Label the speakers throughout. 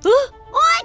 Speaker 1: Oi,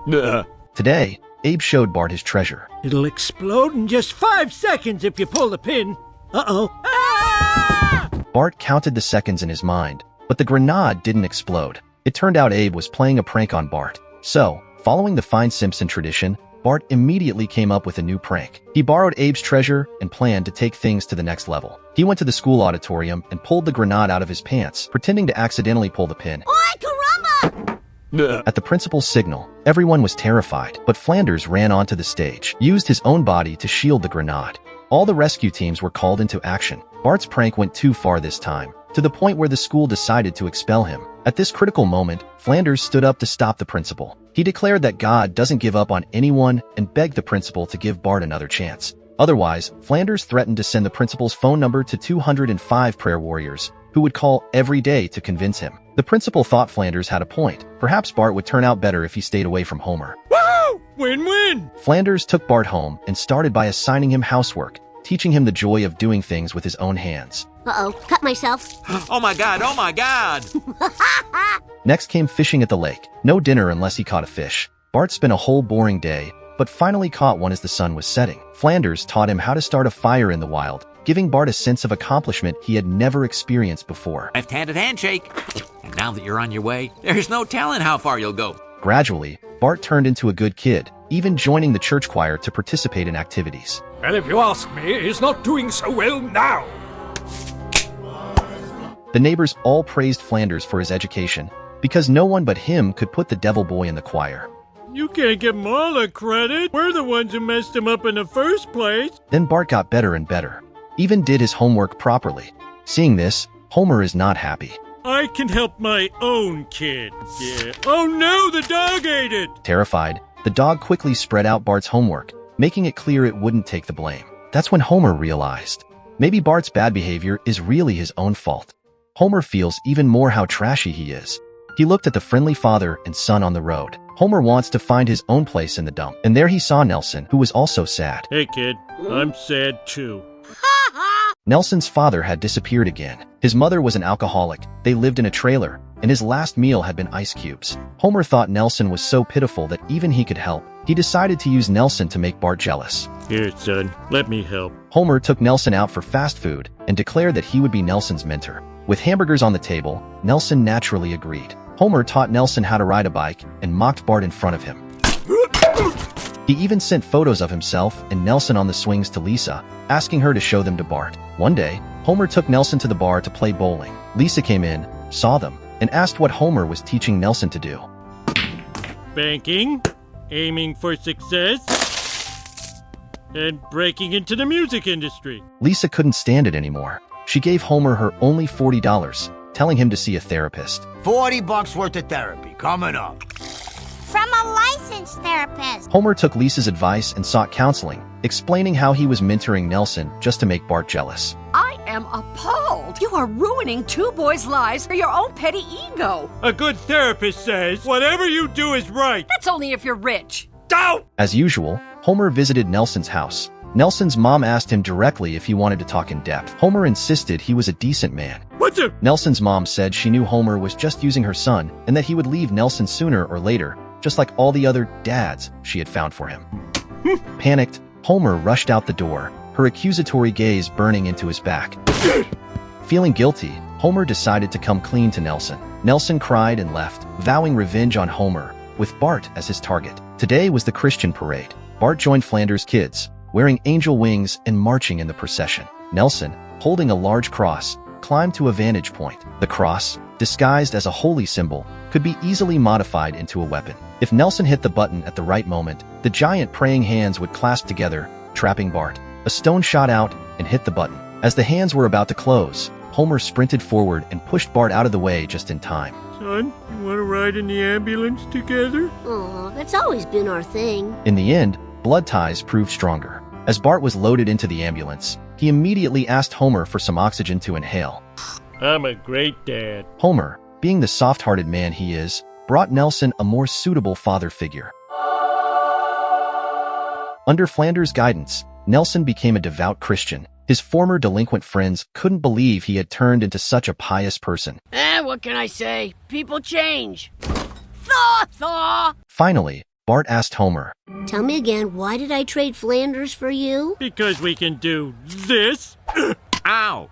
Speaker 1: caramba!
Speaker 2: Today, Abe showed Bart his treasure.
Speaker 3: It'll explode in just 5 seconds if you pull the pin. Uh-oh. Ah!
Speaker 2: Bart counted the seconds in his mind, but the grenade didn't explode. It turned out Abe was playing a prank on Bart. So, following the Find Simpson tradition, Bart immediately came up with a new prank. He borrowed Abe's treasure and planned to take things to the next level. He went to the school auditorium and pulled the grenade out of his pants, pretending to accidentally pull the pin.
Speaker 1: Oi, caramba!
Speaker 2: At the principal's signal, everyone was terrified, but Flanders ran onto the stage, used his own body to shield the grenade. All the rescue teams were called into action. Bart's prank went too far this time, to the point where the school decided to expel him. At this critical moment, Flanders stood up to stop the principal. He declared that God doesn't give up on anyone and begged the principal to give Bart another chance. Otherwise, Flanders threatened to send the principal's phone number to 205 prayer warriors, who would call every day to convince him. The principal thought Flanders had a point. Perhaps Bart would turn out better if he stayed away from Homer.
Speaker 3: Woo! Win-win!
Speaker 2: Flanders took Bart home and started by assigning him housework, teaching him the joy of doing things with his own hands.
Speaker 1: Uh-oh, cut myself.
Speaker 4: Oh my God, oh my God!
Speaker 2: Next came fishing at the lake. No dinner unless he caught a fish. Bart spent a whole boring day, but finally caught one as the sun was setting. Flanders taught him how to start a fire in the wild, giving Bart a sense of accomplishment he had never experienced before.
Speaker 4: Left-handed handshake. And now that you're on your way, there's no telling how far you'll go.
Speaker 2: Gradually, Bart turned into a good kid, even joining the church choir to participate in activities.
Speaker 3: Well, if you ask me, he's not doing so well now.
Speaker 2: The neighbors all praised Flanders for his education, because no one but him could put the devil boy in the choir.
Speaker 3: You can't give them all the credit. We're the ones who messed him up in the first place.
Speaker 2: Then Bart got better and better, even did his homework properly. Seeing this, Homer is not happy.
Speaker 3: I can help my own kid. Yeah. Oh no, the dog ate it!
Speaker 2: Terrified, the dog quickly spread out Bart's homework, making it clear it wouldn't take the blame. That's when Homer realized, maybe Bart's bad behavior is really his own fault. Homer feels even more how trashy he is. He looked at the friendly father and son on the road. Homer wants to find his own place in the dump, and there he saw Nelson, who was also sad.
Speaker 3: Hey kid, I'm sad too.
Speaker 2: Nelson's father had disappeared again. His mother was an alcoholic, they lived in a trailer, and his last meal had been ice cubes. Homer thought Nelson was so pitiful that even he could help. He decided to use Nelson to make Bart jealous.
Speaker 3: Here, son, let me help.
Speaker 2: Homer took Nelson out for fast food and declared that he would be Nelson's mentor. With hamburgers on the table, Nelson naturally agreed. Homer taught Nelson how to ride a bike and mocked Bart in front of him. He even sent photos of himself and Nelson on the swings to Lisa, asking her to show them to Bart. One day, Homer took Nelson to the bar to play bowling. Lisa came in, saw them, and asked what Homer was teaching Nelson to do.
Speaker 3: Banking, aiming for success, and breaking into the music industry.
Speaker 2: Lisa couldn't stand it anymore. She gave Homer her only $40, telling him to see a therapist.
Speaker 5: $40 worth of therapy coming up.
Speaker 1: From a licensed therapist.
Speaker 2: Homer took Lisa's advice and sought counseling, explaining how he was mentoring Nelson just to make Bart jealous.
Speaker 6: I am appalled. You are ruining two boys' lives for your own petty ego.
Speaker 3: A good therapist says, whatever you do is right.
Speaker 6: That's only if you're rich.
Speaker 3: Don't!
Speaker 2: As usual, Homer visited Nelson's house. Nelson's mom asked him directly if he wanted to talk in depth. Homer insisted he was a decent man.
Speaker 3: What's up?
Speaker 2: Nelson's mom said she knew Homer was just using her son and that he would leave Nelson sooner or later, just like all the other dads she had found for him. Panicked, Homer rushed out the door, her accusatory gaze burning into his back. Feeling guilty, Homer decided to come clean to Nelson. Nelson cried and left, vowing revenge on Homer, with Bart as his target. Today was the Christian parade. Bart joined Flanders' kids, wearing angel wings and marching in the procession. Nelson, holding a large cross, climbed to a vantage point. The cross, disguised as a holy symbol, could be easily modified into a weapon. If Nelson hit the button at the right moment, the giant praying hands would clasp together, trapping Bart. A stone shot out and hit the button. As the hands were about to close, Homer sprinted forward and pushed Bart out of the way just in time.
Speaker 3: Son, you want to ride in the ambulance together?
Speaker 1: Oh, that's always been our thing.
Speaker 2: In the end, blood ties proved stronger. As Bart was loaded into the ambulance, he immediately asked Homer for some oxygen to inhale.
Speaker 3: I'm a great dad.
Speaker 2: Homer, being the soft-hearted man he is, brought Nelson a more suitable father figure. Under Flanders' guidance, Nelson became a devout Christian. His former delinquent friends couldn't believe he had turned into such a pious person.
Speaker 7: What can I say? People change. Thaw!
Speaker 2: Finally, Bart asked Homer,
Speaker 1: Tell me again, why did I trade Flanders for you?
Speaker 3: Because we can do this.
Speaker 4: Ow!